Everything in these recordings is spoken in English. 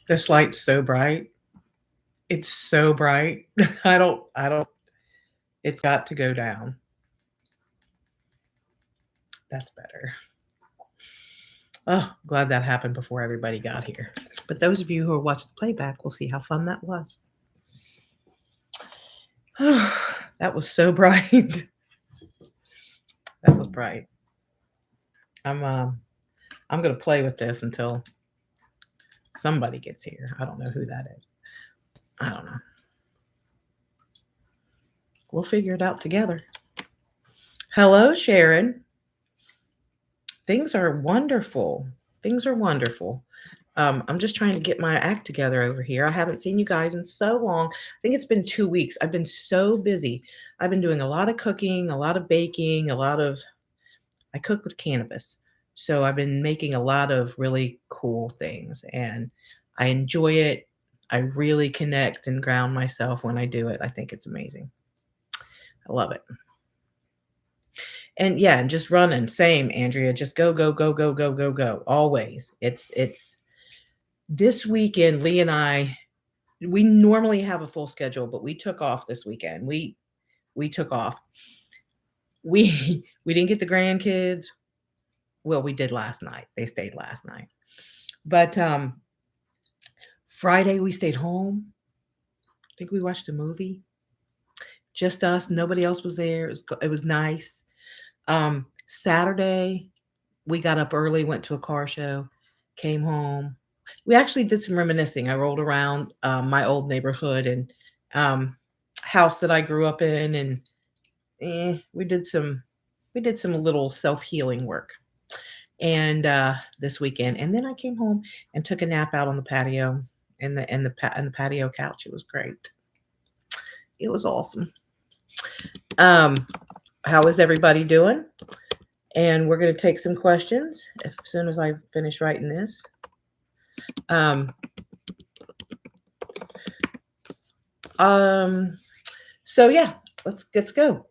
This light's so bright. It's so bright. I don't, it's got to go down. That's better. Oh, glad that happened before everybody got here. But those of you who are watching the playback will see how fun that was. That was so bright. That was bright. I'm um I'm gonna play with this until somebody gets here. I don't know who that is. I don't know. We'll figure it out together. Hello, Sharon. Things are wonderful. Things are wonderful. I'm just trying to get my act together over here. I haven't seen you guys in so long. I think it's been 2 weeks. I've been so busy. I've been doing a lot of cooking, a lot of baking, I cook with cannabis. So I've been making a lot of really cool things and I enjoy it. I really connect and ground myself when I do it. I think it's amazing. I love it. And yeah, and just running. Same, Andrea. Just go, go, go, go, go, go, go. Always. It's this weekend, Lee and I, we normally have a full schedule, but we took off this weekend. We took off. We didn't get the grandkids. Well, we did last night. They stayed last night. But Friday we stayed home. I think we watched a movie. Just us. Nobody else was there. It was nice. Saturday we got up early, went to a car show, came home. We actually did some reminiscing. I rolled around my old neighborhood and um, house that I grew up in, and we did some little self healing work. And this weekend, and then I came home and took a nap out on the patio and the patio couch. It was great. It was awesome. Um, how is everybody doing? And we're going to take some questions as soon as I finish writing this. Um, um, so yeah, let's go.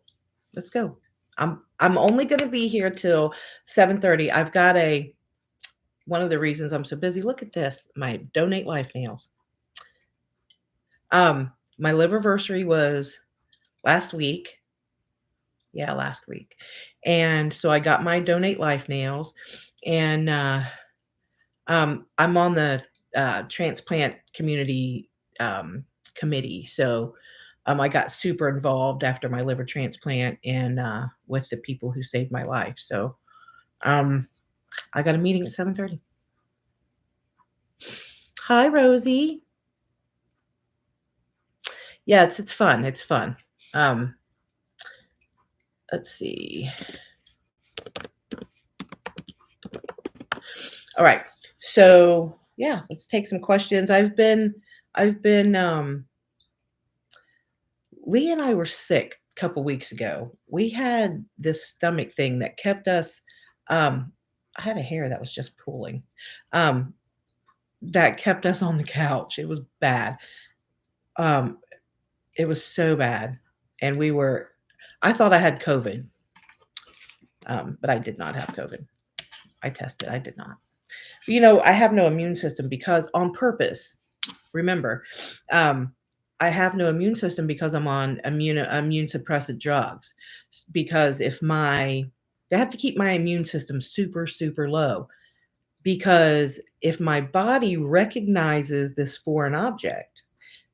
Let's go. I'm only going to be here till 7:30. I've got one of the reasons I'm so busy. Look at this, my Donate Life nails. My liverversary was last week. Yeah, last week. And so I got my Donate Life nails, and I'm on the transplant community committee. So I got super involved after my liver transplant and with the people who saved my life. So um, I got a meeting at 7:30. Hi, Rosie. Yeah, it's fun. It's fun. Um, let's see. All right. So yeah, let's take some questions. I've been Lee and I were sick a couple weeks ago. We had this stomach thing that kept us I had a hair that was just pooling. Um that kept us on the couch. It was bad. Um it was so bad. And I thought I had COVID. But I did not have COVID. I tested. I did not. I have no immune system because on purpose, remember, um, I have no immune system because I'm on immune suppressant drugs. Because they have to keep my immune system super, super low. Because if my body recognizes this foreign object,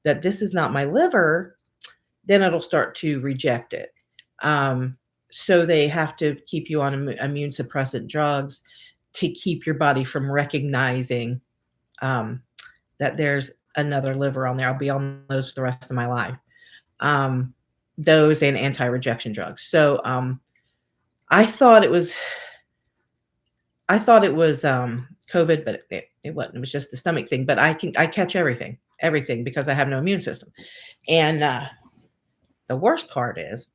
that this is not my liver, then it'll start to reject it. Um, so they have to keep you on immune suppressant drugs to keep your body from recognizing um, that there's another liver on there. I'll be on those for the rest of my life. Um, those and anti-rejection drugs. So I thought it was COVID, but it wasn't. It was just the stomach thing. But I catch everything because I have no immune system. And the worst part is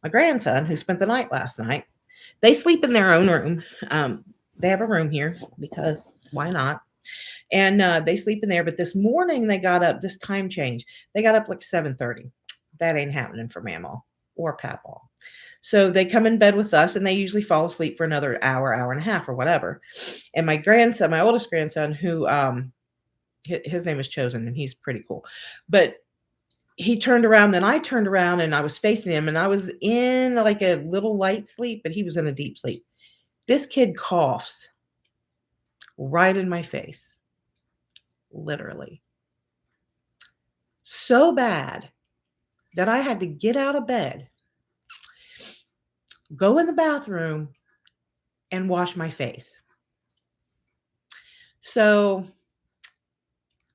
my grandson, who spent the night last night. They sleep in their own room. They have a room here because why not? And they sleep in there. But this morning they got up. This time change. They got up like 7:30. That ain't happening for Mamaw or Papaw. So they come in bed with us, and they usually fall asleep for another hour, hour and a half, or whatever. And my oldest grandson, who his name is Chosen, and he's pretty cool. But he turned around, then I turned around and I was facing him, and I was in like a little light sleep, but he was in a deep sleep. This kid coughs right in my face, literally. So bad that I had to get out of bed, go in the bathroom, and wash my face. So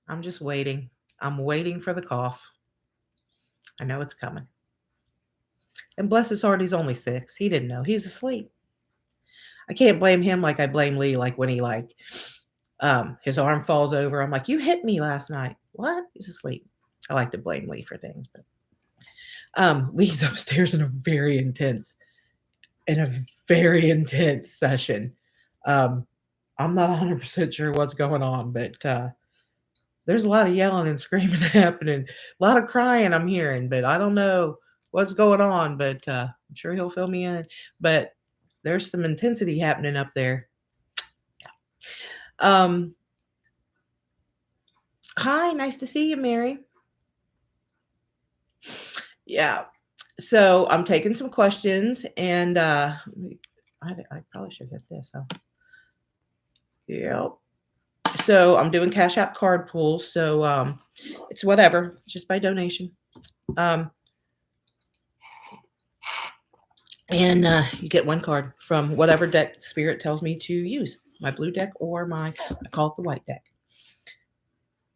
I'm just waiting. I'm waiting for the cough. I know it's coming. And bless his heart, he's only 6. He didn't know. He's asleep. I can't blame him like I blame Lee, like when he his arm falls over. I'm like, you hit me last night. What? He's asleep. I like to blame Lee for things, but Lee's upstairs in a very intense session. I'm not 100% sure what's going on, but there's a lot of yelling and screaming happening, a lot of crying I'm hearing, but I don't know what's going on, but I'm sure he'll fill me in. But there's some intensity happening up there. Hi, nice to see you, Mary. Yeah. So I'm taking some questions, and I probably should hit this, huh? Yep. So I'm doing Cash App card pools. So it's whatever, just by donation. And you get one card from whatever deck Spirit tells me to use, my blue deck or I call it the white deck.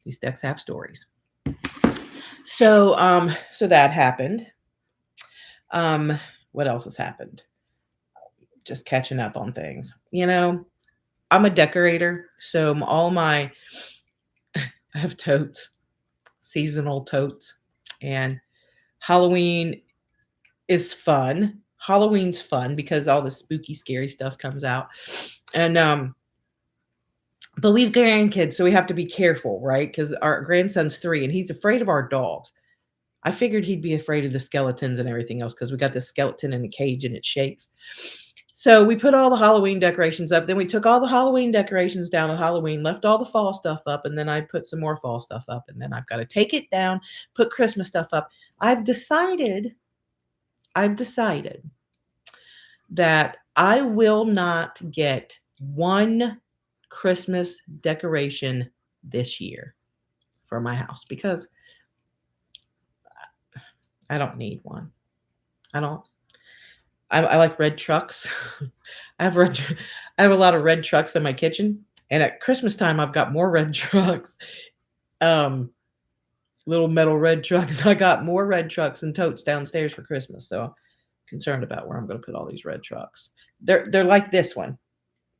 These decks have stories. So so that happened. What else has happened? Just catching up on things. I'm a decorator, so I have totes, seasonal totes, and Halloween is fun. Halloween's fun because all the spooky, scary stuff comes out. And but we've grandkids, so we have to be careful, right? Because our grandson's 3 and he's afraid of our dogs. I figured he'd be afraid of the skeletons and everything else because we got this skeleton in a cage and it shakes. So we put all the Halloween decorations up. Then we took all the Halloween decorations down on Halloween, left all the fall stuff up, and then I put some more fall stuff up. And then I've got to take it down, put Christmas stuff up. I've decided that I will not get one Christmas decoration this year for my house because I don't need one. I like red trucks. I have a lot of red trucks in my kitchen, and at Christmas time I've got more red trucks. Little metal red trucks. I got more red trucks and totes downstairs for Christmas, so I'm concerned about where I'm going to put all these red trucks. They're like this one,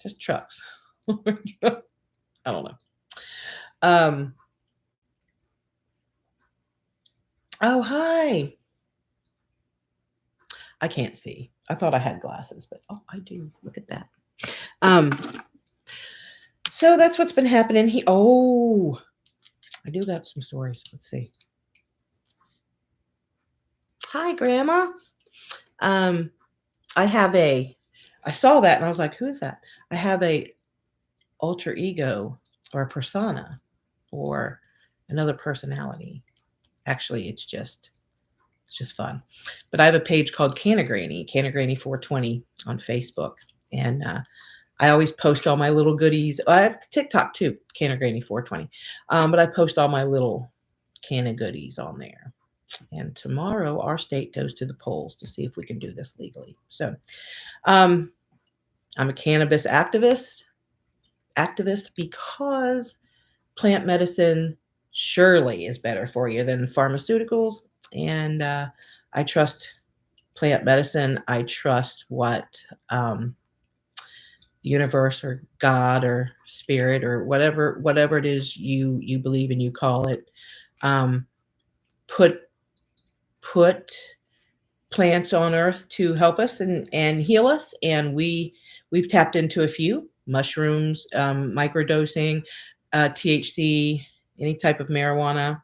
just trucks. I don't know. Oh, hi. I can't see. I thought I had glasses, but I do. Look at that. So that's what's been happening. I do got some stories. Let's see. Hi, Grandma. I saw that and I was like, who is that? I have a alter ego or a persona or another personality. Actually, it's just fun. But I have a page called Cannagranny 420 on Facebook. And I always post all my little goodies. I have TikTok too, Cannagranny 420. But I post all my little can of goodies on there. And tomorrow our state goes to the polls to see if we can do this legally. So I'm a cannabis activist because plant medicine surely is better for you than pharmaceuticals. And I trust plant medicine. I trust what the universe or God or spirit or whatever it is you believe and you call it, put plants on earth to help us and heal us. And we've tapped into a few mushrooms, microdosing, THC, any type of marijuana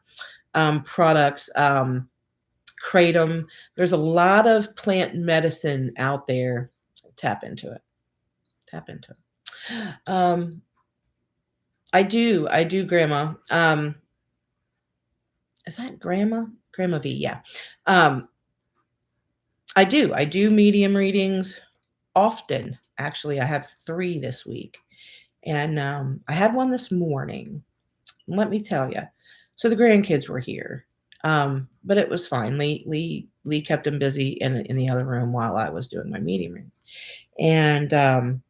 products, kratom. There's a lot of plant medicine out there. Tap into it. I do, Grandma. Is that Grandma? Grandma V, yeah. Um, I do medium readings often. Actually, I have 3 this week, and, I had one this morning. Let me tell you. So the grandkids were here, but it was fine. Lee kept them busy in the other room while I was doing my medium reading, and,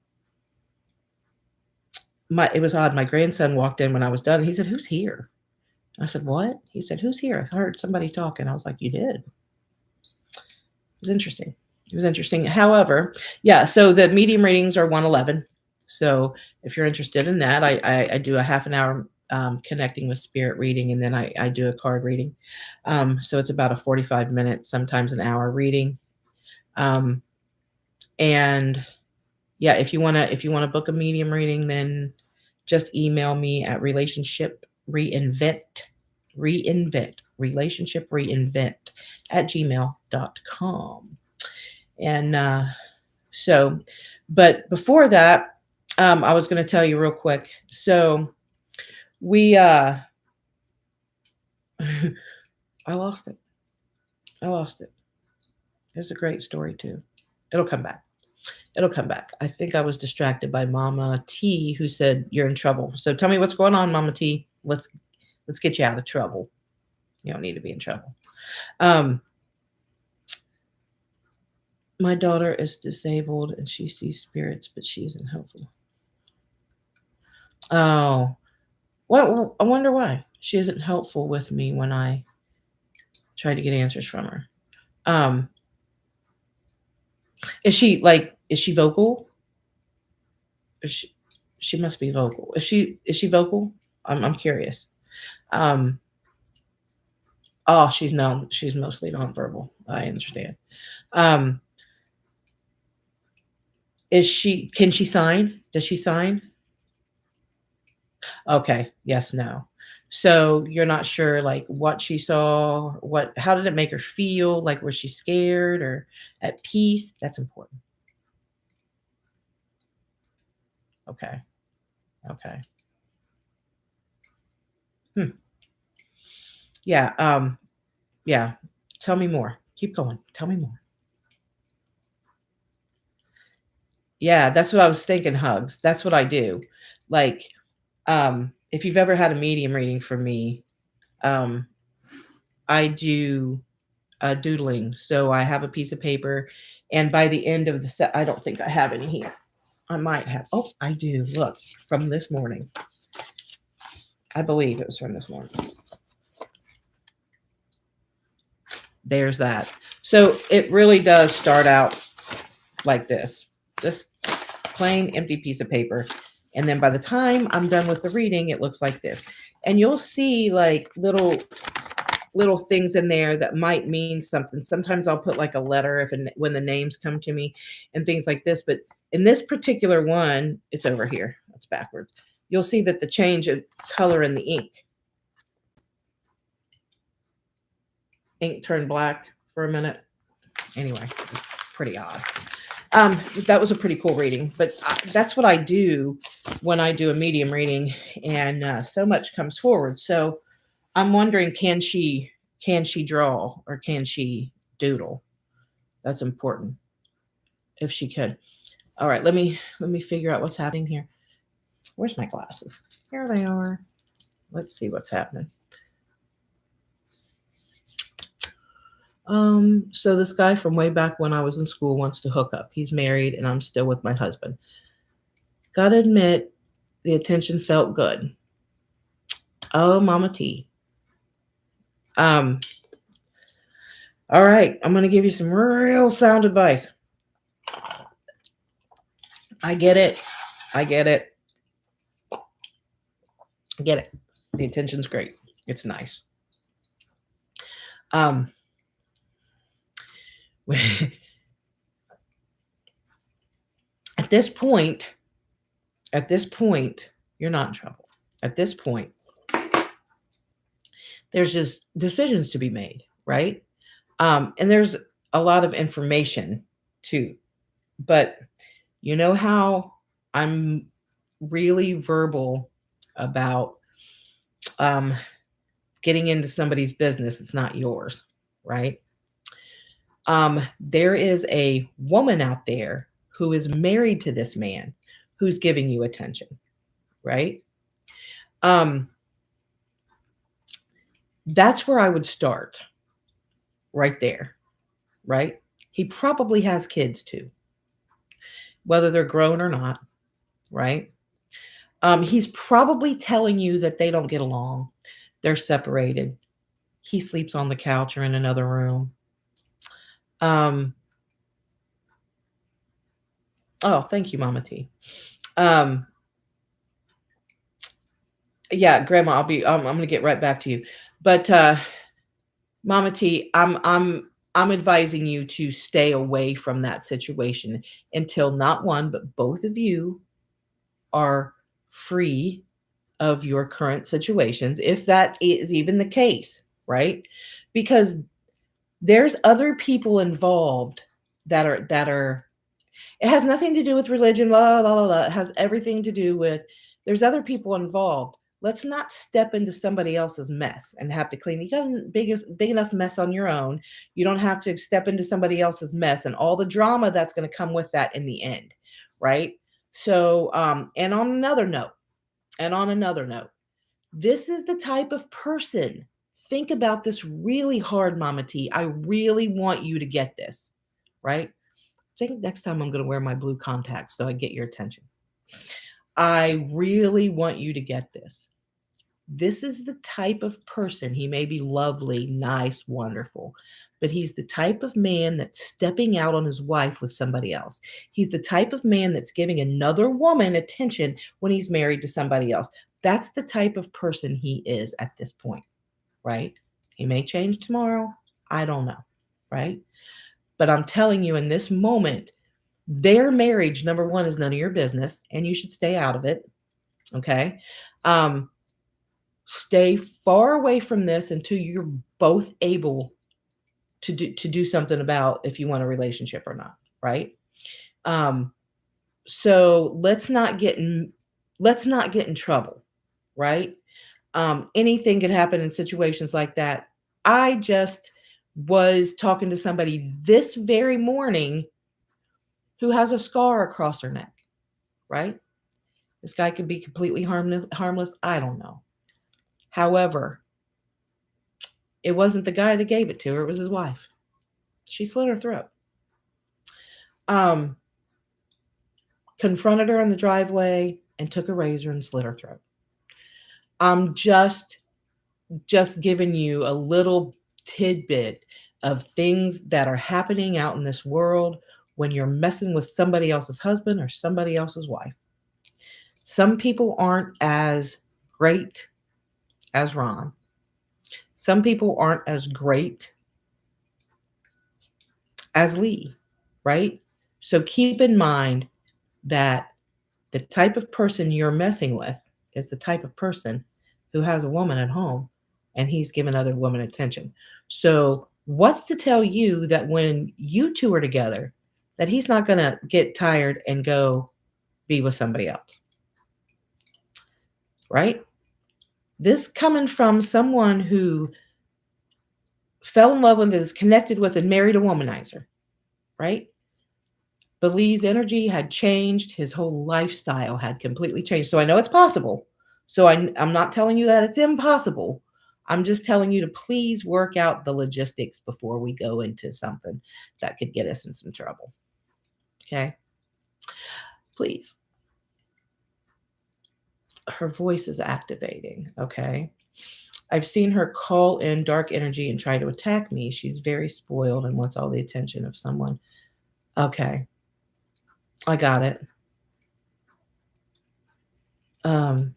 my it was odd. My grandson walked in when I was done. He said, "Who's here?" I said, "What?" He said, "Who's here? I heard somebody talking." I was like, "You did?" It was interesting. It was interesting. However, yeah, so the medium readings are 111. So if you're interested in that, I do a half an hour connecting with spirit reading, and then I do a card reading. So it's about a 45-minute, sometimes an hour reading. Um, and yeah, if you wanna book a medium reading, then just email me at relationship reinvent at gmail.com. And so, but before that, I was going to tell you real quick. So we, I lost it. I lost it. It was a great story too. It'll come back. It'll come back. I think I was distracted by Mama T, who said you're in trouble. So tell me what's going on, Mama T. Let's get you out of trouble. You don't need to be in trouble. Um, my daughter is disabled and she sees spirits, but she isn't helpful. Oh, well, I wonder why she isn't helpful with me when I try to get answers from her. Um, is she vocal? Is she must be vocal. Is she vocal? I'm curious. Um, oh, she's mostly nonverbal. I understand. Um, can she sign? Does she sign? Okay. Yes, no. So you're not sure like what she saw, how did it make her feel? Like was she scared or at peace? That's important. Okay. Okay. Hmm. Yeah. Yeah. Tell me more. Keep going. Tell me more. Yeah, that's what I was thinking, hugs. That's what I do. Like, if you've ever had a medium reading from me, um, I do doodling. So I have a piece of paper, and by the end of the set, I don't think I have any here. I might have. Oh, I do. Look, from this morning. I believe it was from this morning. There's that. So it really does start out like this plain empty piece of paper. And then by the time I'm done with the reading, it looks like this. And you'll see like little things in there that might mean something. Sometimes I'll put like a letter when the names come to me and things like this. But in this particular one, it's over here. It's backwards. You'll see that the change of color in the ink turned black for a minute. Anyway, it's pretty odd. That was a pretty cool reading, but that's what I do when I do a medium reading, and so much comes forward. So I'm wondering, can she draw or can she doodle? That's important. If she could. All right, let me figure out what's happening here. Where's my glasses? Here they are. Let's see what's happening. So this guy from way back when I was in school wants to hook up. He's married and I'm still with my husband. Gotta admit, the attention felt good. Oh, Mama T. Um, all right, I'm gonna give you some real sound advice. I get it. I get it. I get it. The attention's great. It's nice. Um, at this point, you're not in trouble. At this point, there's just decisions to be made, right? And there's a lot of information too. But you know how I'm really verbal about um, getting into somebody's business. It's not yours, right? There is a woman out there who is married to this man who's giving you attention, right? Um, that's where I would start right there, right? He probably has kids too, whether they're grown or not, right? He's probably telling you that they don't get along. They're separated. He sleeps on the couch or in another room. Um, oh, thank you, Mama T. Um, yeah, Grandma, I'm gonna get right back to you. But Mama T, I'm advising you to stay away from that situation until not one, but both of you are free of your current situations, if that is even the case, right? Because there's other people involved that are it has nothing to do with religion, blah, blah, blah, blah. It has everything to do with there's other people involved. Let's not step into somebody else's mess and have to clean. You got a big enough mess on your own. You don't have to step into somebody else's mess and all the drama that's going to come with that in the end, right? So, and on another note, this is the type of person. Think about this really hard, Mama T. I really want you to get this, right? Think next time I'm going to wear my blue contacts so I get your attention. I really want you to get this. This is the type of person. He may be lovely, nice, wonderful, but he's the type of man that's stepping out on his wife with somebody else. He's the type of man that's giving another woman attention when he's married to somebody else. That's the type of person he is at this point, right? He may change tomorrow. I don't know, right? But I'm telling you, in this moment, their marriage, number one, is none of your business, and you should stay out of it. Okay. Um, Stay far away from this until you're both able to do something about if you want a relationship or not, right? Um, so let's not get in trouble, right? Anything could happen in situations like that. I just was talking to somebody this very morning who has a scar across her neck, right? This guy could be completely harmless. I don't know. However, it wasn't the guy that gave it to her, it was his wife. She slit her throat. Um, Confronted her in the driveway and took a razor and slit her throat. I'm just giving you a little tidbit of things that are happening out in this world when you're messing with somebody else's husband or somebody else's wife. Some people aren't as great as Ron. Some people aren't as great as Lee, right? So keep in mind that the type of person you're messing with is the type of person who has a woman at home and he's giving other women attention. So, what's to tell you that when you two are together, that he's not going to get tired and go be with somebody else, right? This coming from someone who fell in love with, is connected with, and married a womanizer, right? But Lee's energy had changed. His whole lifestyle had completely changed. So I know it's possible. So I'm not telling you that it's impossible. I'm just telling you to please work out the logistics before we go into something that could get us in some trouble. Okay? Please. Her voice is activating. Okay? I've seen her call in dark energy and try to attack me. She's very spoiled and wants all the attention of someone. Okay. I got it. Um,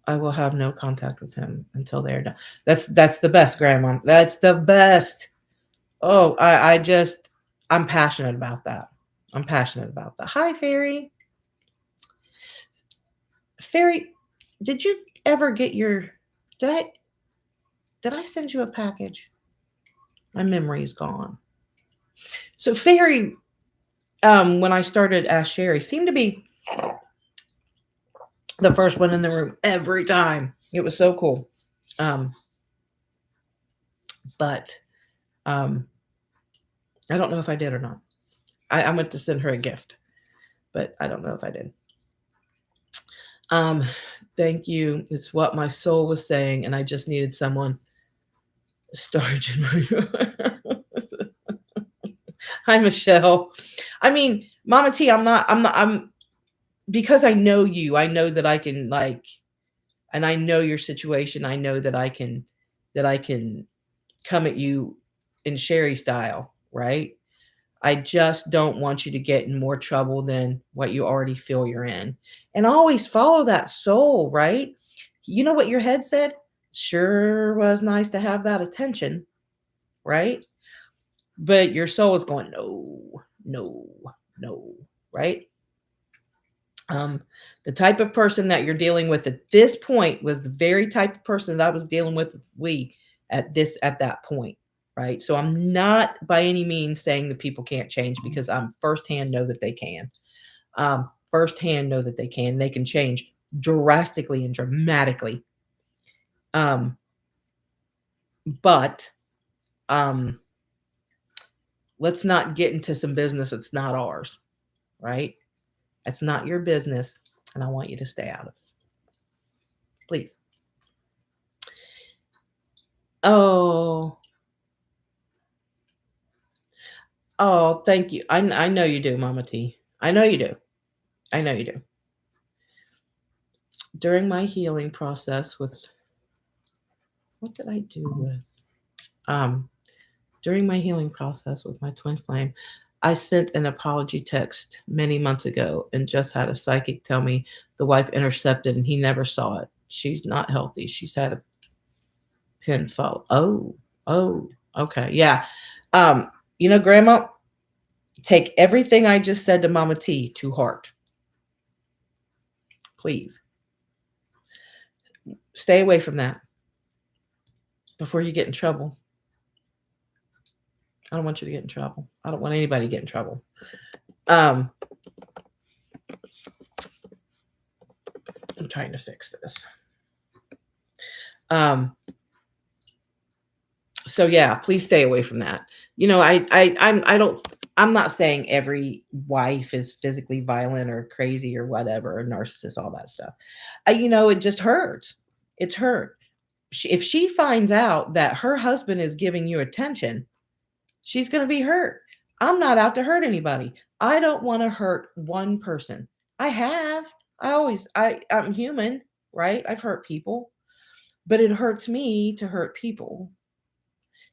I will have no contact with him until they're done. That's the best, Grandma. That's the best. Oh, I'm passionate about that. I'm passionate about that. Hi, Fairy. Fairy, did you ever get your did I did I send you a package? My memory is gone. So Fairy, when I started Ask Sherry, seemed to be The first one in the room every time. It was so cool. Um, but um, I don't know if I did or not. I went to send her a gift, but I don't know if I did. Um, thank you. It's what my soul was saying, and I just needed someone storage in my. Hi, Michelle. I mean, Mama T, I'm because I know you. I know that I can like, and I know your situation. I know that I can come at you in Sherry style, right? I just don't want you to get in more trouble than what you already feel you're in. And always follow that soul, right? You know what your head said? Sure was nice to have that attention, right? But your soul is going, no, no, no, right? Um, the type of person that you're dealing with at this point was the very type of person that I was dealing with Lee at that point, right? So I'm not by any means saying that people can't change because I'm firsthand know that they can. Firsthand know that they can. They can change drastically and dramatically. Um, but um, let's not get into some business that's not ours, right? It's not your business, and I want you to stay out of it, please. Oh, oh, thank you. I know you do, Mama T. I know you do. I know you do. During my healing process with what did I do with um during my healing process with my twin flame, I sent an apology text many months ago and just had a psychic tell me the wife intercepted and he never saw it. She's not healthy. She's had a pinfall. Oh, oh, okay. Yeah. Um, Grandma, take everything I just said to Mama T to heart. Please. Stay away from that before you get in trouble. I don't want you to get in trouble. I don't want anybody to get in trouble. Um, I'm trying to fix this. Um, so yeah, please stay away from that. I don't. I'm not saying every wife is physically violent or crazy or whatever, or narcissist, all that stuff. It just hurts. It's hurt. If she finds out that her husband is giving you attention, she's going to be hurt. I'm not out to hurt anybody. I don't want to hurt one person. I have. I'm human, right? I've hurt people, but it hurts me to hurt people.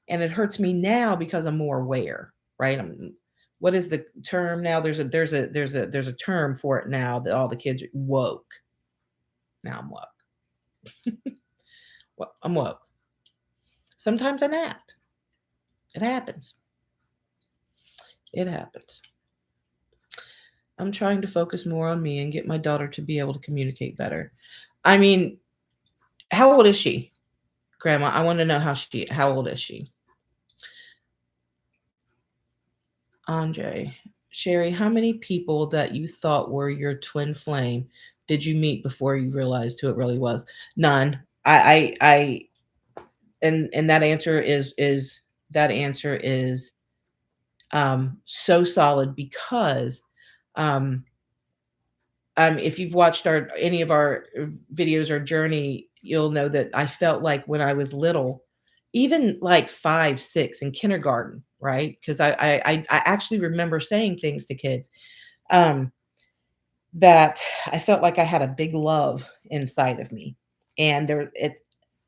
And it hurts me now because I'm more aware, right? What is the term now? There's a term for it now that all the kids are woke. Now I'm woke. Well, I'm woke. Sometimes I nap. It happens. It happens. I'm trying to focus more on me and get my daughter to be able to communicate better. I mean, how old is she, Grandma? I want to know how old is she? Andre, Sherry, how many people that you thought were your twin flame did you meet before you realized who it really was? None. And that answer is so solid because um, if you've watched any of our videos or journey, you'll know that I felt like when I was little, even like 5, 6 in kindergarten, right? Because I actually remember saying things to kids um, that I felt like I had a big love inside of me, and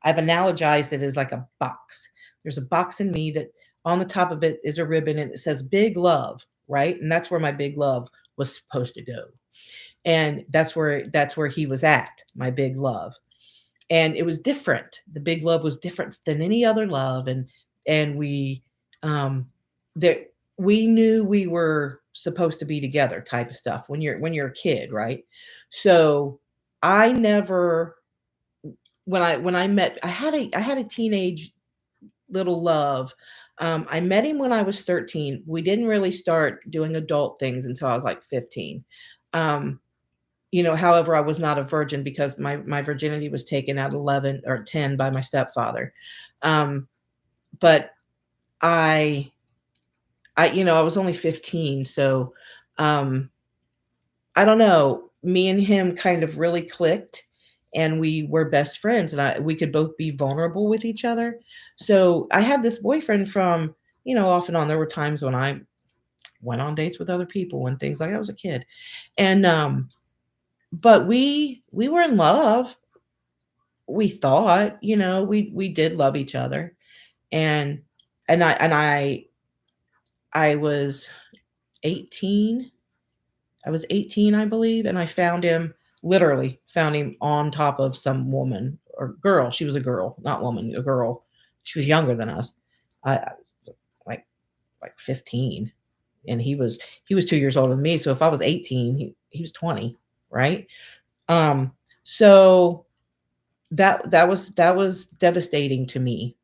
I've analogized it as like a box. There's a box in me that on the top of it is a ribbon and it says big love, right? And that's where my big love was supposed to go, and that's where he was at, my big love. And it was different. The big love was different than any other love, and we um that we knew we were supposed to be together type of stuff when you're a kid, right? So I never when I met I had a teenage little love. I met him when I was 13. We didn't really start doing adult things until I was like 15. um however, I was not a virgin because my virginity was taken at 11 or 10 by my stepfather. Um, but I I was only 15, so, um, I don't know, me and him kind of really clicked, and we were best friends, and we could both be vulnerable with each other. So, I had this boyfriend from, off and on. There were times when I went on dates with other people and things like I was a kid. And, but we were in love. We thought, we did love each other. And I was 18. I was 18, I believe, and I found him, literally found him on top of some woman or girl. She was a girl, not woman, a girl. She was younger than us. I like like 15, and he was 2 years older than me. So if I was 18, he was 20, right? Um, so that was devastating to me.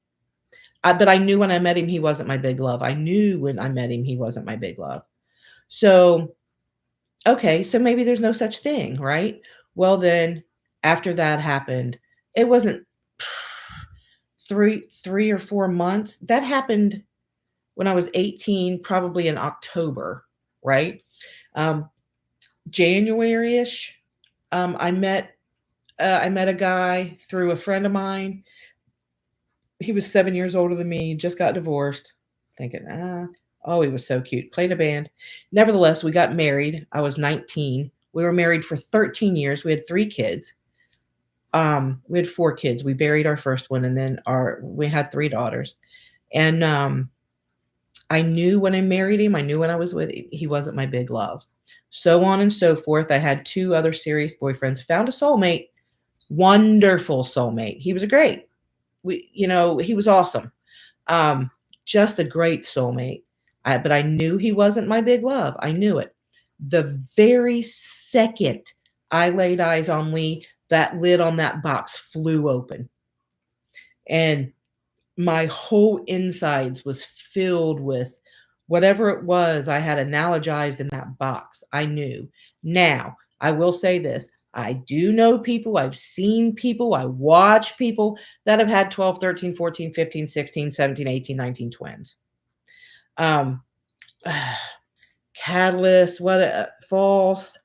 But I knew when I met him he wasn't my big love. I knew when I met him he wasn't my big love. So, okay, so maybe there's no such thing, right? Well, then after that happened, it wasn't 3 or 4 months. That happened when I was 18, probably in October, right? Um, January-ish, I met a guy through a friend of mine. He was 7 years older than me, just got divorced, thinking, oh, he was so cute, played a band. Nevertheless, we got married. I was 19. We were married for 13 years. We had 3 kids. We had 4 kids. We buried our first one, and then we had 3 daughters. And, I knew when I married him, I knew when I was with him, he wasn't my big love. So on and so forth. I had 2 other serious boyfriends, found a soulmate, wonderful soulmate. He was great. He was awesome. Um, just a great soulmate. But I knew he wasn't my big love. I knew it. The very second I laid eyes on Lee, that lid on that box flew open. And my whole insides was filled with whatever it was I had analogized in that box. I knew. Now, I will say this. I do know people, I've seen people, I watch people that have had 12, 13, 14, 15, 16, 17, 18, 19 twins. Um, Catalyst, false,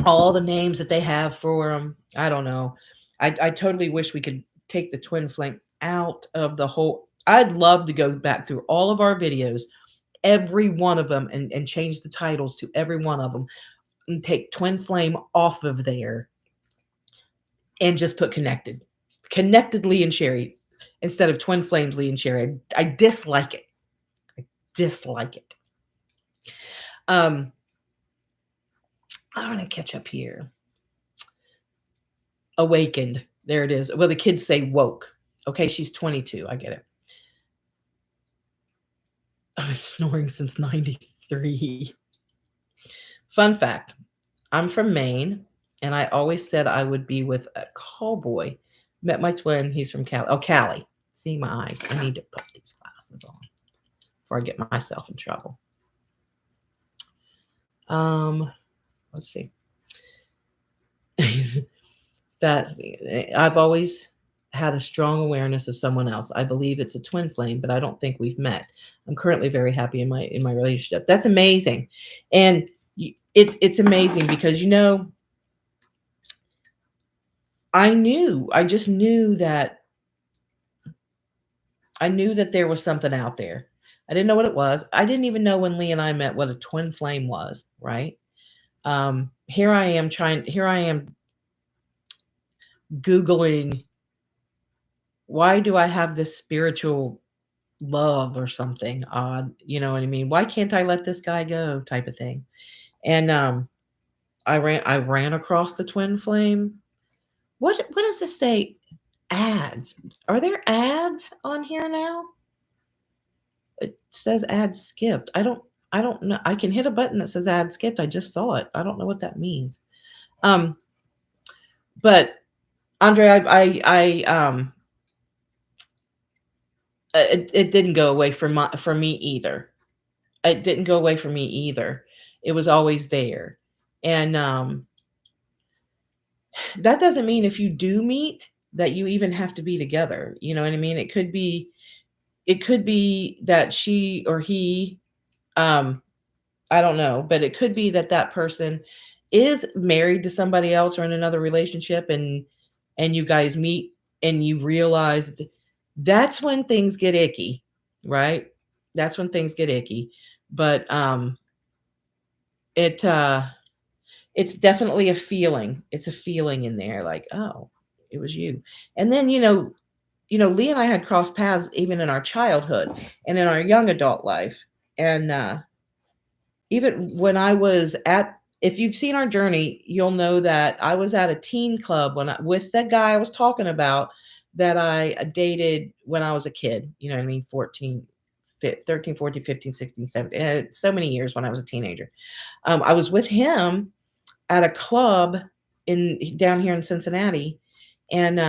all the names that they have for them. I don't know. I totally wish we could take the twin flame out of the whole. I'd love to go back through all of our videos, every one of them, and change the titles to every one of them, and take twin flame off of there and just put connected Lee and Sherry instead of twin flames Lee and Sherry. I dislike it. I dislike it. I want to catch up here. Awakened. There it is. Well, the kids say woke. Okay, she's 22. I get it. I've been snoring since 93. Fun fact, I'm from Maine, and I always said I would be with a cowboy. Met my twin. He's from Cali. Oh, Cali. See my eyes. I need to put these glasses on before I get myself in trouble. Let's see. I've always had a strong awareness of someone else. I believe it's a twin flame, but I don't think we've met. I'm currently very happy in my relationship. That's amazing. And it's amazing because I just knew that there was something out there. I didn't know what it was. I didn't even know when Lee and I met what a twin flame was, right? Here I am Googling, why do I have this spiritual love or something odd? You know what I mean? Why can't I let this guy go type of thing? And I ran across the twin flame. What does this say? Ads. Are there ads on here now? It says ad skipped. I don't know. I can hit a button that says ad skipped. I just saw it. I don't know what that means. But Andre, it didn't go away for me either. It didn't go away from me either. It was always there. And that doesn't mean if you do meet that you even have to be together. You know what I mean? It could be that she or he, um, I don't know, but it could be that that person is married to somebody else or in another relationship, and you guys meet and you realize that's when things get icky, right? That's when things get icky. But it it's definitely a feeling. It's a feeling in there like, oh, it was you. And then, Lee and I had crossed paths even in our childhood and in our young adult life. And even when I was at, if you've seen our journey, you'll know that I was at a teen club with that guy I was talking about that I dated when I was a kid. You know what I mean? 13, 14, 15, 16, 17, so many years when I was a teenager. I was with him at a club in down here in Cincinnati, and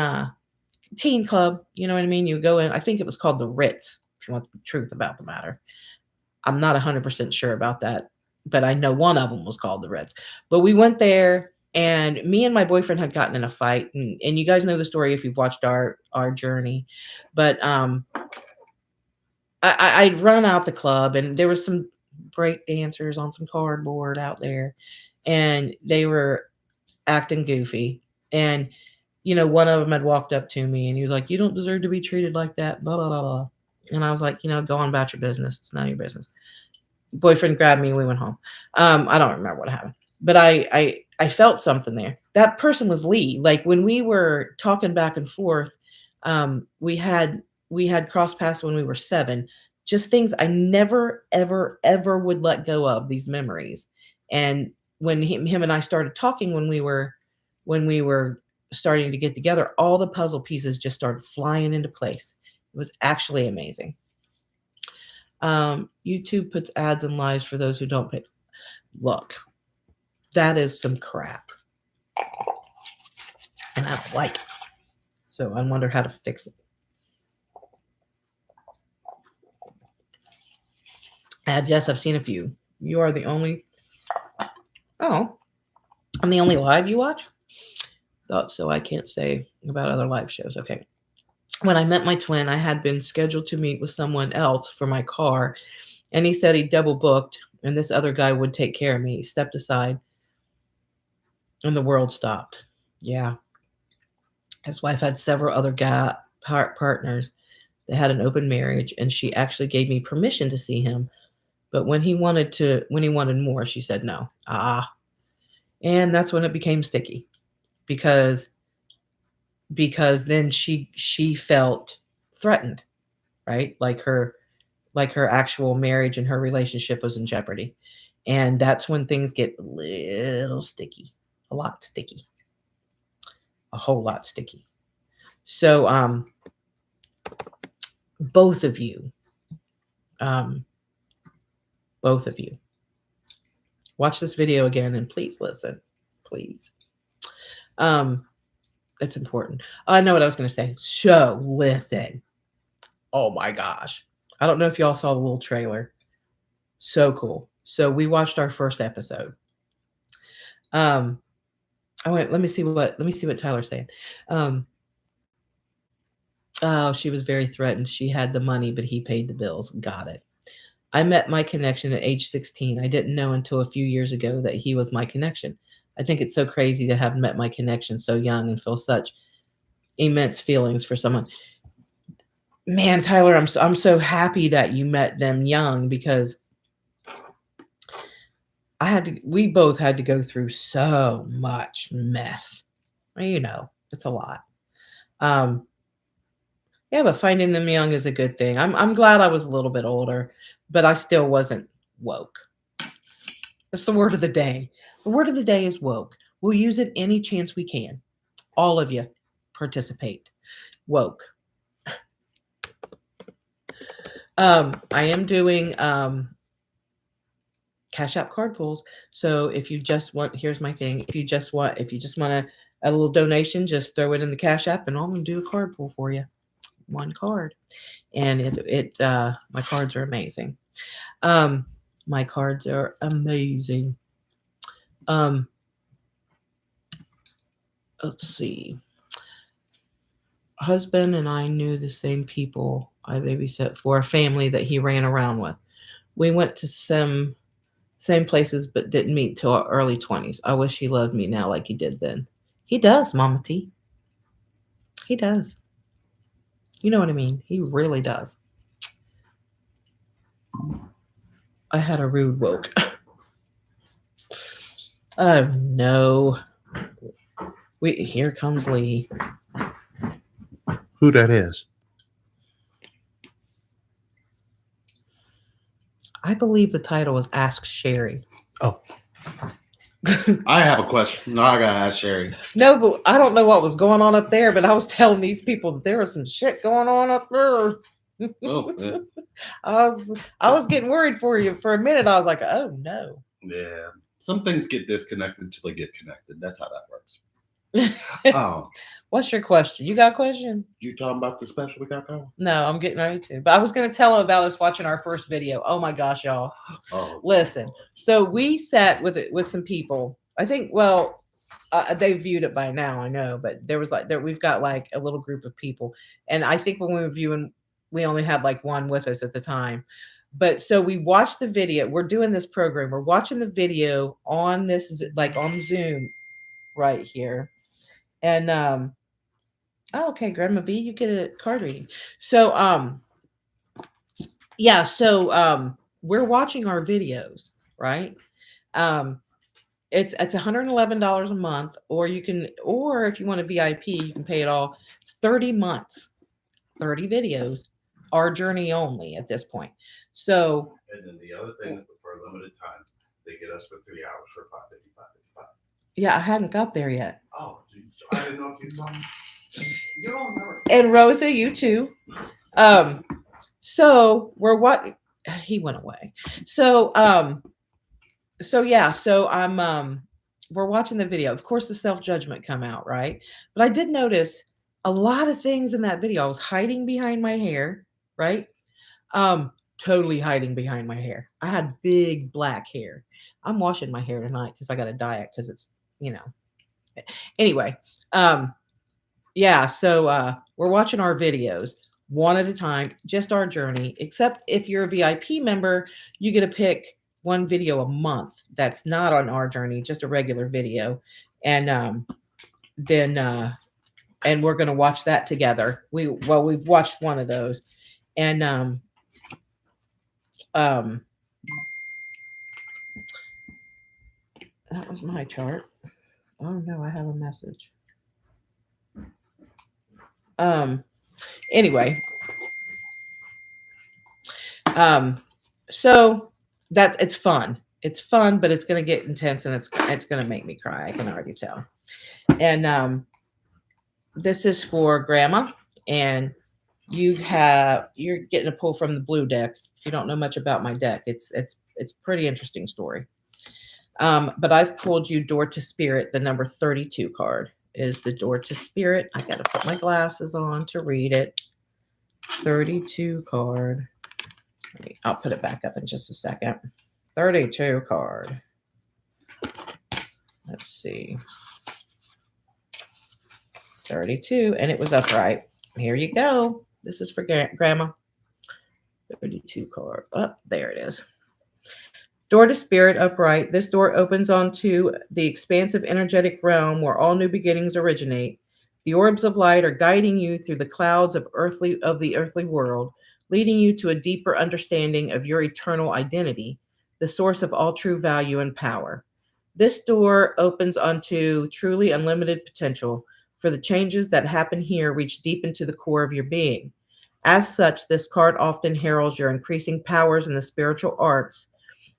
teen club, you know what I mean? You go in, I think it was called the Ritz, if you want the truth about the matter. I'm not 100% sure about that, but I know one of them was called the Ritz. But we went there, and me and my boyfriend had gotten in a fight, and you guys know the story if you've watched our journey. But I'd run out the club, and there was some break dancers on some cardboard out there, and they were acting goofy. And one of them had walked up to me and he was like, "You don't deserve to be treated like that, blah, blah, blah, blah." And I was like, go on about your business. It's none of your business. Boyfriend grabbed me and we went home. I don't remember what happened, but I felt something there. That person was Lee. Like when we were talking back and forth, we had cross paths when we were 7. Just things I never, ever, ever would let go of, these memories. And when him and I started talking when we were starting to get together, all the puzzle pieces just started flying into place. It was actually amazing. YouTube puts ads and lies for those who don't pay. Look, that is some crap, and I don't like it. So I wonder how to fix it. Ads, yes, I've seen a few. You are the only. Oh, I'm the only live you watch? Thought so. I can't say about other live shows. Okay. When I met my twin, I had been scheduled to meet with someone else for my car, and he said he double booked, and this other guy would take care of me. He stepped aside, and the world stopped. Yeah. His wife had several other partners. They had an open marriage, and she actually gave me permission to see him. But when he wanted more, she said no. And that's when it became sticky, because then she felt threatened, right? Like her actual marriage and her relationship was in jeopardy. And that's when things get a little sticky, a lot sticky, a whole lot sticky. So both of you, um, watch this video again and please listen, please. It's important. I know what I was going to say. So listen. Oh my gosh. I don't know if y'all saw the little trailer. So cool. So we watched our first episode. Let me see what Tyler's saying. Oh, she was very threatened. She had the money, but he paid the bills. Got it. I met my connection at age 16. I didn't know until a few years ago that he was my connection. I think it's so crazy to have met my connection so young and feel such immense feelings for someone. Man, Tyler, I'm so happy that you met them young, because we both had to go through so much mess. It's a lot. Yeah, but finding them young is a good thing. I'm glad I was a little bit older, but I still wasn't woke. That's the word of the day. The word of the day is woke. We'll use it any chance we can. All of you participate. Woke. I am doing Cash App card pulls. So if you just want, here's my thing. If you just want a little donation, just throw it in the Cash App, and I'm gonna do a card pull for you. One card, and my cards are amazing. My cards are amazing. Um, let's see. Husband and I knew the same people I babysat for a family that he ran around with. We went to some same places but didn't meet till our early 20s. I wish he loved me now like he did then. He does, Mama T. He does. You know what I mean? He really does. I had a rude woke. Oh no. Here comes Lee. Who that is? I believe the title is Ask Sherry. Oh, I have a question. No, I gotta ask Sherry. No, but I don't know what was going on up there, but I was telling these people that there was some shit going on up there. Oh, yeah. I was getting worried for you for a minute. I was like, oh no. Yeah. Some things get disconnected until they get connected. That's how that works. Oh, What's your question? You got a question? you talking about the special we got going? No, I'm getting ready to. But I was going to tell him about us watching our first video. Oh my gosh, y'all. Oh, Listen. So we sat with some people. I think, well, they viewed it by now, I know, but there was like, we've got like a little group of people. And I think when we were viewing, we only had like one with us at the time. But so we watched the video. We're doing this program. We're watching the video on this, like on Zoom right here. And, oh, okay, Grandma V, you get a card reading. So, yeah, so we're watching our videos, right? It's $111 a month, or you can, or if you want a VIP, you can pay it all. It's 30 months, 30 videos, our journey only at this point. So, and then the other thing is that for a limited time, they get us for 3 hours for $5.55. yeah, I hadn't got there yet. Oh, geez. I didn't know if you saw. You don't remember. And Rosa, you too. So we're what he went away. So yeah, so I'm we're watching the video. Of course, the self-judgment come out, right? But I did notice a lot of things in that video. I was hiding behind my hair, right? Totally hiding behind my hair. I had big black hair. I'm washing my hair tonight because I got to dye it because it's, you know. Anyway, yeah, so we're watching our videos one at a time, just our journey, except if you're a VIP member, you get to pick one video a month that's not on our journey, just a regular video. And then and we're going to watch that together. We've watched one of those. And that was my chart. Oh no, I have a message. Anyway, so it's fun. It's fun, but it's going to get intense, and it's going to make me cry. I can already tell. And this is for Grandma, and you're getting a pull from the blue deck. If you don't know much about my deck, it's pretty interesting story. But I've pulled you Door to Spirit. The number 32 card is the Door to Spirit. I got to put my glasses on to read it. 32 card. I'll put it back up in just a second. 32 card. Let's see. 32, and it was upright. Here you go. This is for Grandma. 32 card. Oh, there it is. Door to Spirit, upright. This door opens onto the expansive energetic realm where all new beginnings originate. The orbs of light are guiding you through the clouds of the earthly world, leading you to a deeper understanding of your eternal identity, the source of all true value and power. This door opens onto truly unlimited potential, for the changes that happen here reach deep into the core of your being. As such, this card often heralds your increasing powers in the spiritual arts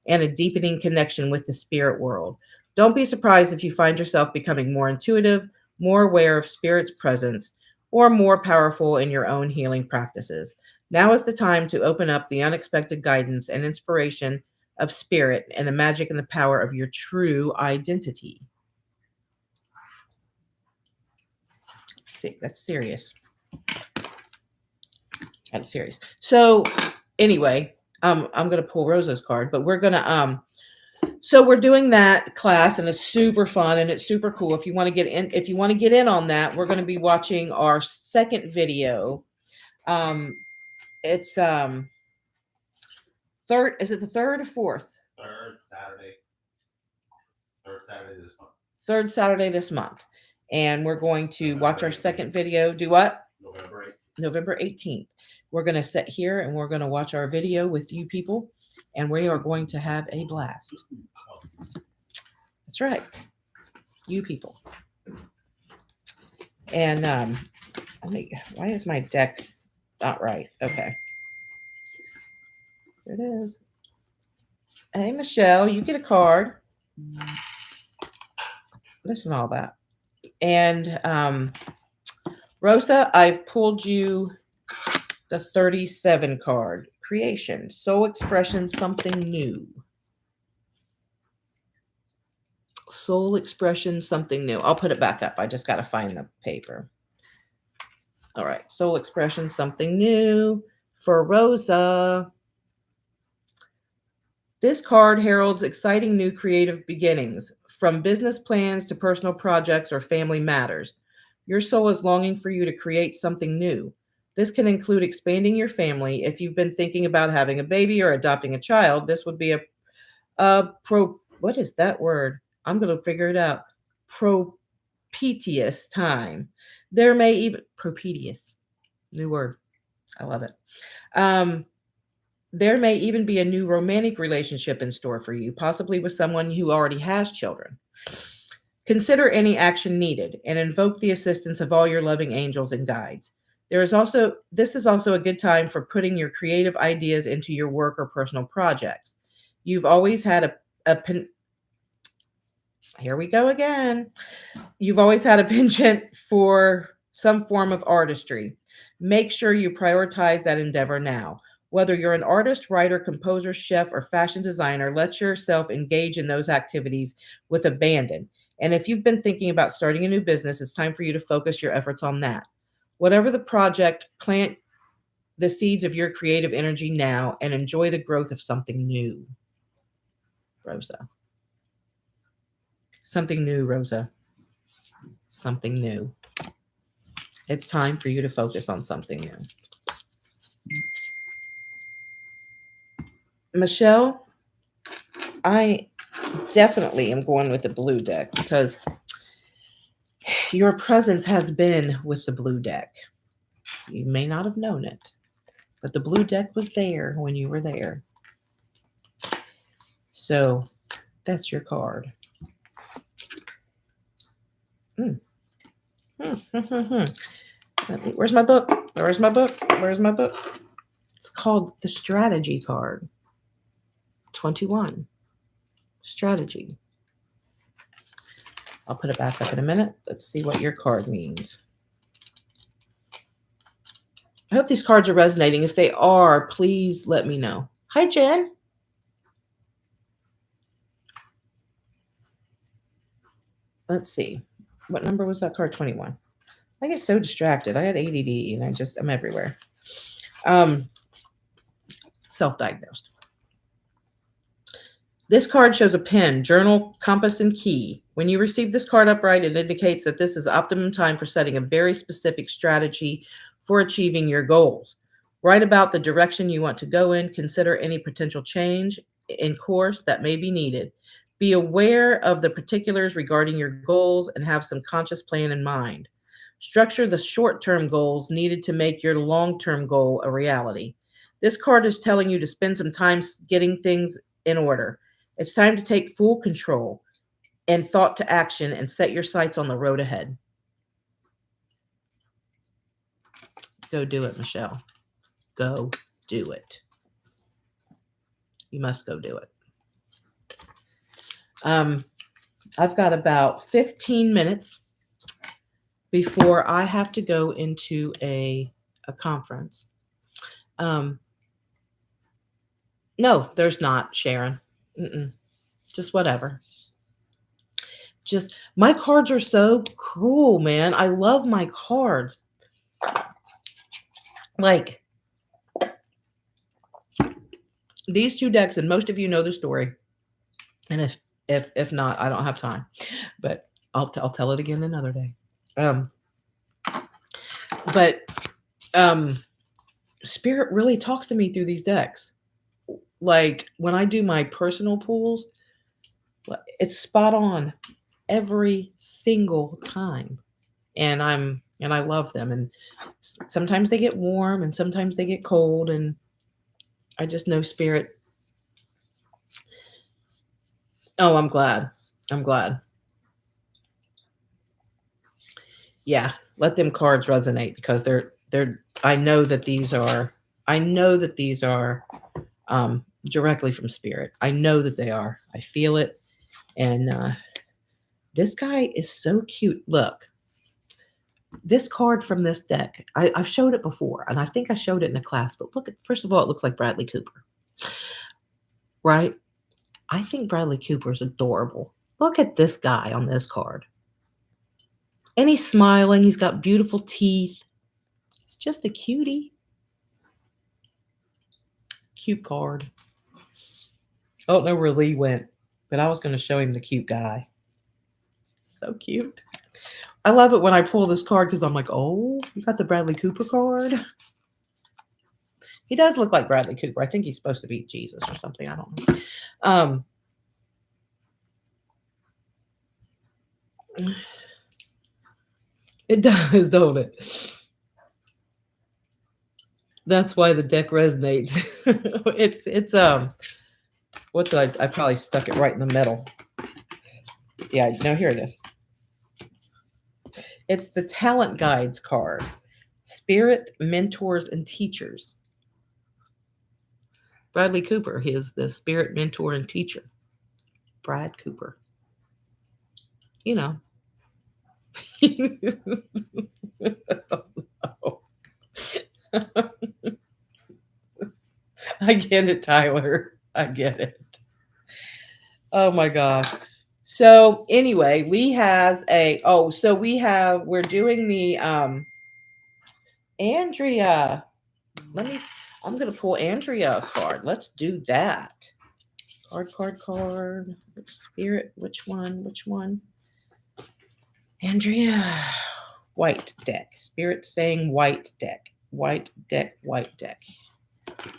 and a deepening connection with the spirit world. Don't be surprised if you find yourself becoming more intuitive, more aware of spirit's presence, or more powerful in your own healing practices. Now is the time to open up the unexpected guidance and inspiration of spirit and the magic and the power of your true identity. That's serious. That's serious. So anyway, I'm going to pull Rosa's card, but we're going to So we're doing that class, and it's super fun and it's super cool. If you want to get in on that, we're going to be watching our second video. It's third. Is it the third or fourth? Third Saturday. Third Saturday this month. Third Saturday this month, and we're going to watch our second video. Do what? November 8th. November 18th. We're going to sit here and we're going to watch our video with you people, and we are going to have a blast. That's right, you people. And why is my deck not right? Okay, here it is. Hey, Michelle, you get a card. Listen to all that. And Rosa, I've pulled you the 37 card. Creation, soul expression, something new. Soul expression, something new. I'll put it back up. I just got to find the paper. All right. Soul expression, something new for Rosa. This card heralds exciting new creative beginnings, from business plans to personal projects or family matters. Your soul is longing for you to create something new. This can include expanding your family. If you've been thinking about having a baby or adopting a child, this would be what is that word? I'm going to figure it out. Propitious time. There may even propitious. New word. I love it. There may even be a new romantic relationship in store for you, possibly with someone who already has children. Consider any action needed and invoke the assistance of all your loving angels and guides. This is also a good time for putting your creative ideas into your work or personal projects. You've always had here we go again. You've always had a penchant for some form of artistry. Make sure you prioritize that endeavor now. Whether you're an artist, writer, composer, chef, or fashion designer, let yourself engage in those activities with abandon. And if you've been thinking about starting a new business, it's time for you to focus your efforts on that. Whatever the project, plant the seeds of your creative energy now and enjoy the growth of something new. Rosa. Something new, Rosa. Something new. It's time for you to focus on something new. Michelle, I definitely am going with the blue deck because your presence has been with the blue deck. You may not have known it, but the blue deck was there when you were there. So that's your card. Where's my book? Where's my book? Where's my book? It's called the strategy card. 21. Strategy. I'll put it back up in a minute. Let's see what your card means. I hope these cards are resonating. If they are, please let me know. Hi, Jen. Let's see. What number was that card? 21. I get so distracted. I had ADD and I'm everywhere. Self-diagnosed. This card shows a pen, journal, compass, and key. When you receive this card upright, it indicates that this is optimum time for setting a very specific strategy for achieving your goals. Write about the direction you want to go in. Consider any potential change in course that may be needed. Be aware of the particulars regarding your goals and have some conscious plan in mind. Structure the short-term goals needed to make your long-term goal a reality. This card is telling you to spend some time getting things in order. It's time to take full control and thought to action and set your sights on the road ahead. Go do it, Michelle. Go do it. You must go do it. I've got about 15 minutes before I have to go into a conference. No, there's not, Sharon. Just whatever. Just my cards are so cool, man. I love my cards. Like these two decks, and most of you know the story. And if not, I don't have time. But I'll tell it again another day. Um, but Spirit really talks to me through these decks. Like when I do my personal pools, it's spot on every single time. And I love them. And sometimes they get warm and sometimes they get cold, and I just know Spirit. Oh, I'm glad. I'm glad. Yeah, let them cards resonate because they're I know that these are directly from Spirit. I know that they are. I feel it. And this guy is so cute. Look, this card from this deck, I've showed it before, and I think I showed it in a class, but look at, first of all, it looks like Bradley Cooper, right? I think Bradley Cooper is adorable. Look at this guy on this card. And he's smiling. He's got beautiful teeth. He's just a cutie. Cute card. I don't know where Lee went, but I was going to show him the cute guy. So cute. I love it when I pull this card because I'm like, oh, you got the Bradley Cooper card? He does look like Bradley Cooper. I think he's supposed to be Jesus or something. I don't know. It does, don't it? That's why the deck resonates. it's what's I probably stuck it right in the middle. Yeah, no, here it is. It's the Talent Guides card. Spirit, Mentors, and Teachers. Bradley Cooper, he is the spirit mentor and teacher. Brad Cooper. You know. Oh, no. I get it, Tyler. I get it. Oh my gosh. So anyway, Lee has we're doing the Andrea. I'm gonna pull Andrea a card. Let's do that. Card. Spirit, which one? Andrea. White deck. Spirit saying white deck. White deck.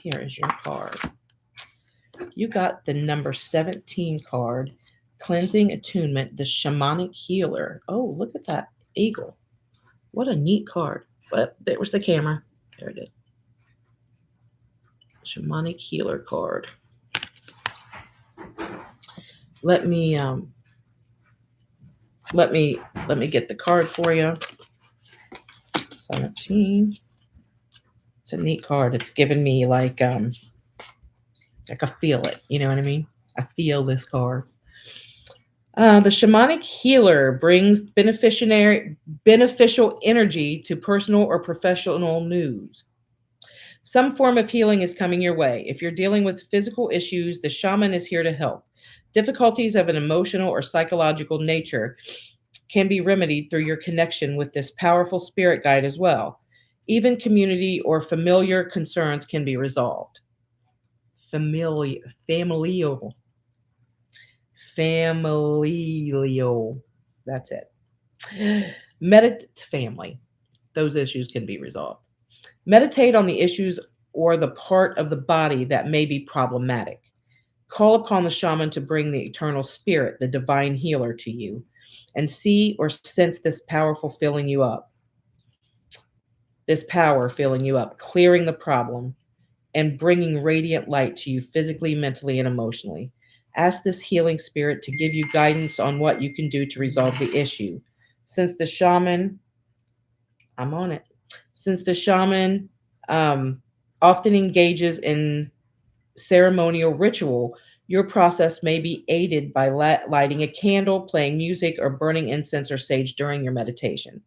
Here is your card. You got the number 17 card, Cleansing Attunement, the Shamanic Healer. Oh, look at that eagle. What a neat card. But there was the camera. There it is. Shamanic Healer card. Let me get the card for you. 17. It's a neat card. It's giving me like I feel it. You know what I mean? I feel this card. The shamanic healer brings beneficial energy to personal or professional news. Some form of healing is coming your way. If you're dealing with physical issues, the shaman is here to help. Difficulties of an emotional or psychological nature can be remedied through your connection with this powerful spirit guide as well. Even community or familiar concerns can be resolved. Familial. That's it. Family. Those issues can be resolved. Meditate on the issues or the part of the body that may be problematic. Call upon the shaman to bring the eternal spirit, the divine healer, to you, and see or sense this powerful filling you up. This power filling you up, clearing the problem, and bringing radiant light to you physically, mentally, and emotionally. Ask this healing spirit to give you guidance on what you can do to resolve the issue. Since the shaman, I'm on it. Since the shaman often engages in ceremonial ritual, your process may be aided by lighting a candle, playing music, or burning incense or sage during your meditation.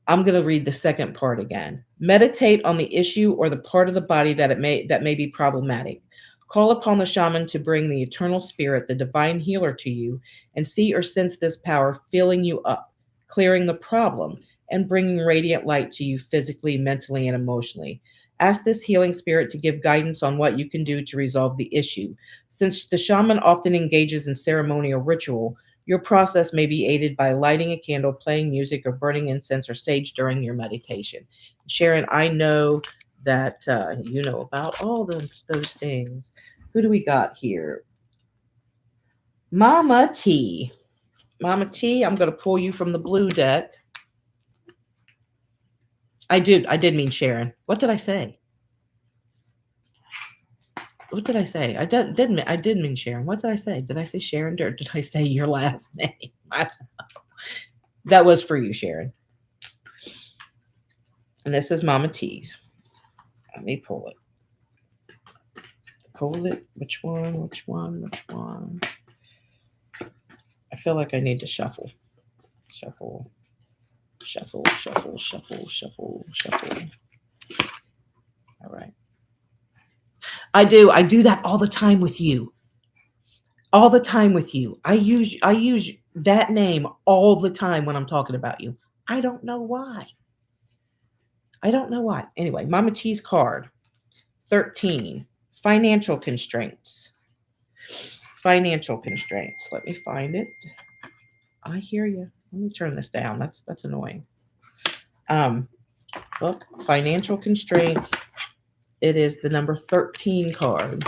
I'm going to read the second part again. Meditate on the issue or the part of the body that may be problematic. Call upon the shaman to bring the eternal spirit, the divine healer, to you, and see or sense this power filling you up, clearing the problem, and bringing radiant light to you physically, mentally, and emotionally. Ask this healing spirit to give guidance on what you can do to resolve the issue. Since the shaman often engages in ceremony or ritual, your process may be aided by lighting a candle, playing music, or burning incense or sage during your meditation. Sharon, I know that you know about all those things. Who do we got here? Mama T. Mama T, I'm going to pull you from the blue deck. I did mean Sharon. What did I say? What did I say? I did mean Sharon. What did I say? Did I say Sharon or did I say your last name? I don't know. That was for you, Sharon. And this is Mama T's. Let me pull it. Pull it. Which one? Which one? Which one? I feel like I need to shuffle. Shuffle. Shuffle, shuffle, shuffle, shuffle, shuffle. All right. I do that all the time with you. All the time with you. I use that name all the time when I'm talking about you. I don't know why. I don't know why. Anyway, Mama T's card. 13. Financial constraints. Financial constraints. Let me find it. I hear you. Let me turn this down. That's annoying. Look, financial constraints. It is the number 13 card.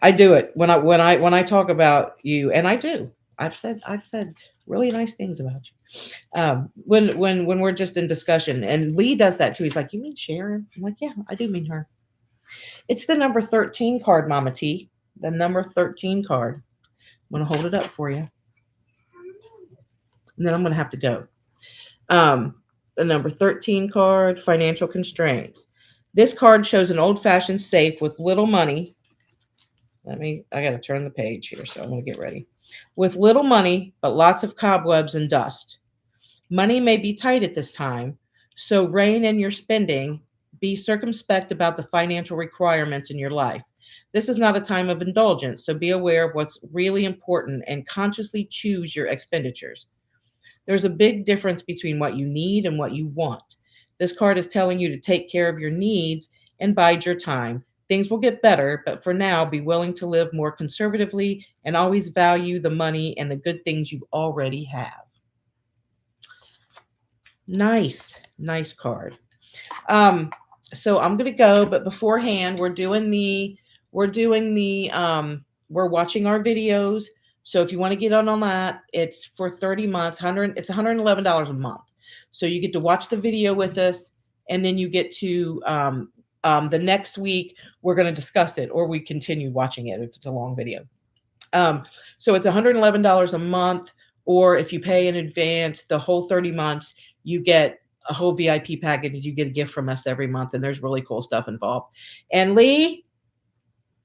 I do it when I talk about you, and I do. I've said really nice things about you. When we're just in discussion, and Lee does that too. He's like, "You mean Sharon?" I'm like, "Yeah, I do mean her." It's the number 13 card, Mama T. The number 13 card. I'm gonna hold it up for you, and then I'm gonna have to go. The number 13 card, financial constraints. This card shows an old-fashioned safe with little money. I got to turn the page here, so I'm going to get ready. With little money, but lots of cobwebs and dust. Money may be tight at this time, so rein in your spending. Be circumspect about the financial requirements in your life. This is not a time of indulgence, so be aware of what's really important and consciously choose your expenditures. There's a big difference between what you need and what you want. This card is telling you to take care of your needs and bide your time. Things will get better, but for now, be willing to live more conservatively and always value the money and the good things you already have. Nice card. So I'm gonna go, but beforehand, we're watching our videos. So if you want to get on that, it's for 30 months, it's $111 a month. So you get to watch the video with us, and then you get to the next week we're going to discuss it, or we continue watching it if it's a long video. So it's $111 a month, or if you pay in advance the whole 30 months, you get a whole VIP package. You get a gift from us every month, and there's really cool stuff involved. And Lee,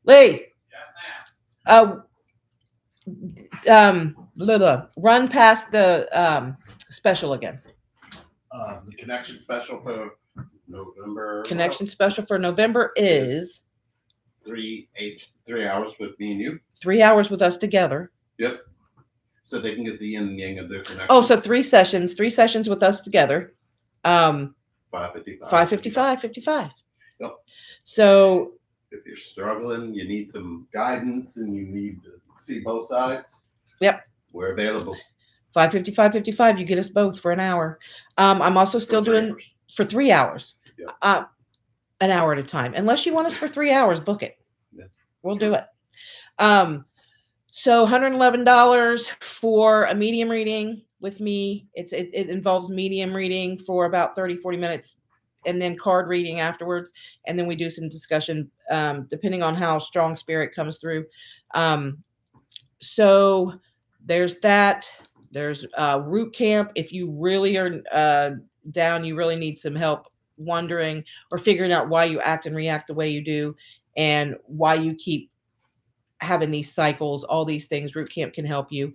run past the special again. The connection special for November. Connection special for November is 3 hours with me and you. 3 hours with us together. Yep. So they can get the yin and yang of their connection. Oh, so 3 sessions with us together. $555. Yep. So if you're struggling, you need some guidance, and you need to see both sides. Yep. We're available. $555. You get us both for an hour. I'm also still doing for 3 hours. Yep. An hour at a time. Unless you want us for 3 hours, book it. Yeah. We'll do it. So $111 for a medium reading with me. It involves medium reading for about 30-40 minutes, and then card reading afterwards. And then we do some discussion, depending on how strong spirit comes through. So there's that. There's root camp. If you really are down, you really need some help wondering or figuring out why you act and react the way you do, and why you keep having these cycles. All these things, root camp can help you.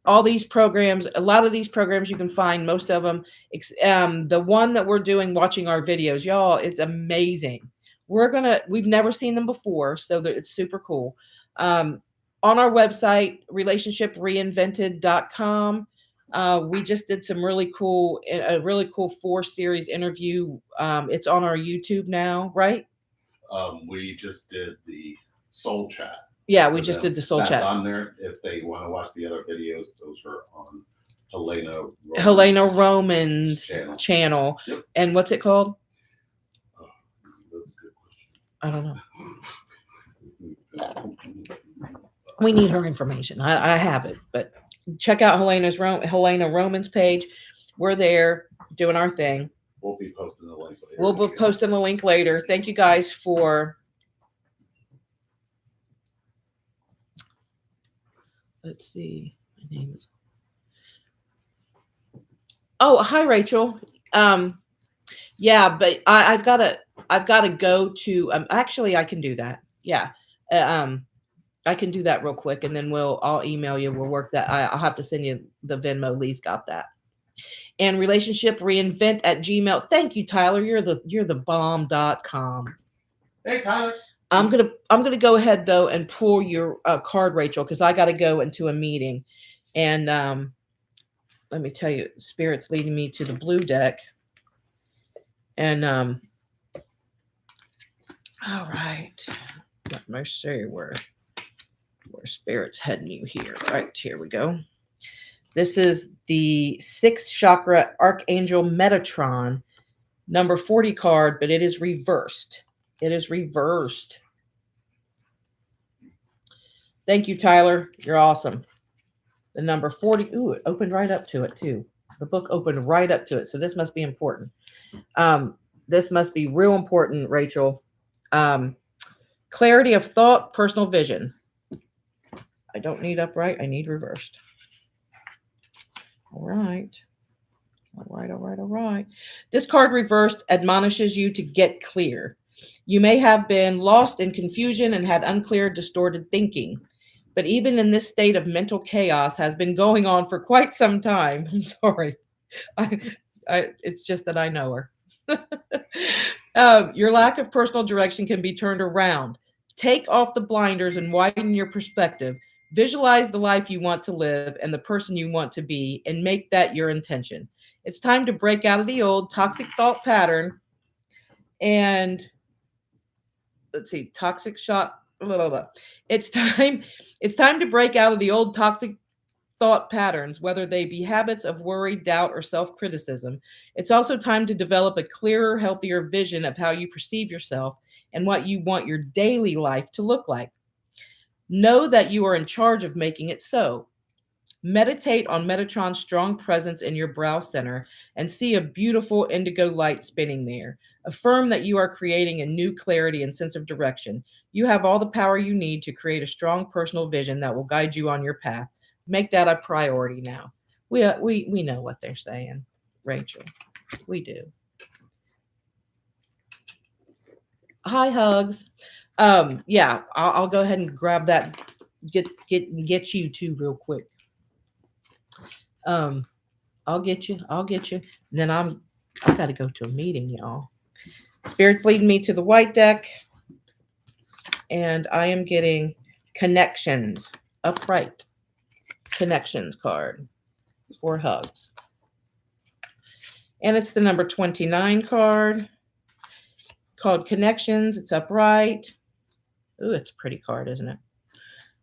All these programs, a lot of these programs you can find, most of them, the one that we're doing, watching our videos, y'all, it's amazing. We've never seen them before, so it's super cool. on our website, relationshipreinvented.com. We just did some a really cool 4-series interview. It's on our YouTube now, right? We just did the soul chat. Yeah, we just did the soul That's chat. on there. If they want to watch the other videos, those are on Helena Roman's channel. Yep. And what's it called? Oh, that's a good question. I don't know. We need her information. I have it, but check out Helena Roman's page. We're there doing our thing. We'll be posting the link later. We'll be posting the link later. Thank you guys for. Let's see. My name is. Oh, hi, Rachel. Yeah, but I've got to go to. Actually, I can do that. Yeah. I can do that real quick, and then I'll email you. We'll work that. I'll have to send you the Venmo. Lee's got that. And relationshipreinvent@gmail. Thank you, Tyler. You're the bomb.com. Hey, Tyler. I'm gonna go ahead though and pull your card, Rachel, because I got to go into a meeting. And let me tell you, Spirit's leading me to the blue deck. And all right, let me see where Spirit's heading you here. Right, here we go. This is the 6th chakra Archangel Metatron, number 40 card, but it is reversed. It is reversed. Thank you, Tyler. You're awesome. The number 40. Ooh, it opened right up to it, too. The book opened right up to it. So this must be important. This must be real important, Rachel. Clarity of thought, personal vision. I don't need upright. I need reversed. All right. All right. This card reversed admonishes you to get clear. You may have been lost in confusion and had unclear, distorted thinking. But even in this state of mental chaos has been going on for quite some time. I'm sorry. It's just that I know her. Your lack of personal direction can be turned around. Take off the blinders and widen your perspective. Visualize the life you want to live and the person you want to be, and make that your intention. It's time to break out of the old toxic thought pattern. And let's see, toxic shot. Blah, blah, blah. It's time to break out of the old toxic thought patterns, whether they be habits of worry, doubt, or self-criticism. It's also time to develop a clearer, healthier vision of how you perceive yourself and what you want your daily life to look like. Know that you are in charge of making it so. Meditate on Metatron's strong presence in your brow center and see a beautiful indigo light spinning there. Affirm that you are creating a new clarity and sense of direction. You have all the power you need to create a strong personal vision that will guide you on your path. Make that a priority now. We know what they're saying, Rachel. We do. Hi, Hugs. Yeah, I'll go ahead and grab that. Get you two real quick. I'll get you. And then I got to go to a meeting, y'all. Spirit's leading me to the white deck, and I am getting connections upright. Connections card for Hugs. And it's the number 29 card called Connections. It's upright. Ooh, it's a pretty card, isn't it?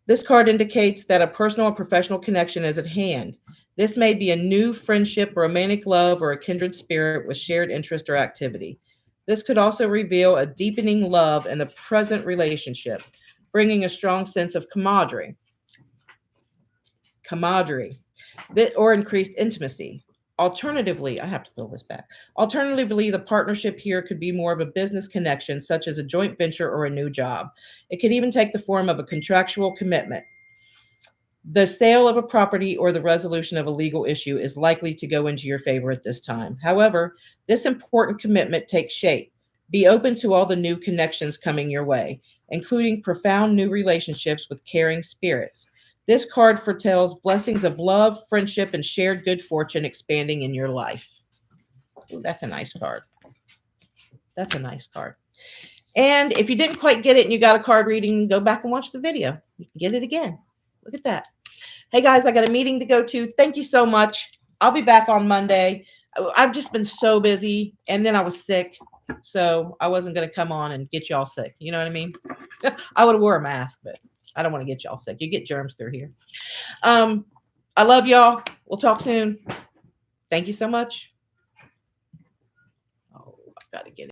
This card indicates that a personal or professional connection is at hand. This may be a new friendship, romantic love, or a kindred spirit with shared interest or activity. This could also reveal a deepening love in the present relationship, bringing a strong sense of camaraderie, or increased intimacy. Alternatively, I have to pull this back. Alternatively, the partnership here could be more of a business connection, such as a joint venture or a new job. It could even take the form of a contractual commitment. The sale of a property or the resolution of a legal issue is likely to go into your favor at this time. However, this important commitment takes shape. Be open to all the new connections coming your way, including profound new relationships with caring spirits. This card foretells blessings of love, friendship, and shared good fortune expanding in your life. Ooh, that's a nice card. That's a nice card. And if you didn't quite get it and you got a card reading, go back and watch the video. You can get it again. Look at that. Hey guys, I got a meeting to go to. Thank you so much. I'll be back on Monday. I've just been so busy, and then I was sick, so I wasn't going to come on and get y'all sick. You know what I mean? I would have wore a mask, but I don't want to get y'all sick. You get germs through here. I love y'all. We'll talk soon. Thank you so much. Oh, I've got to get it.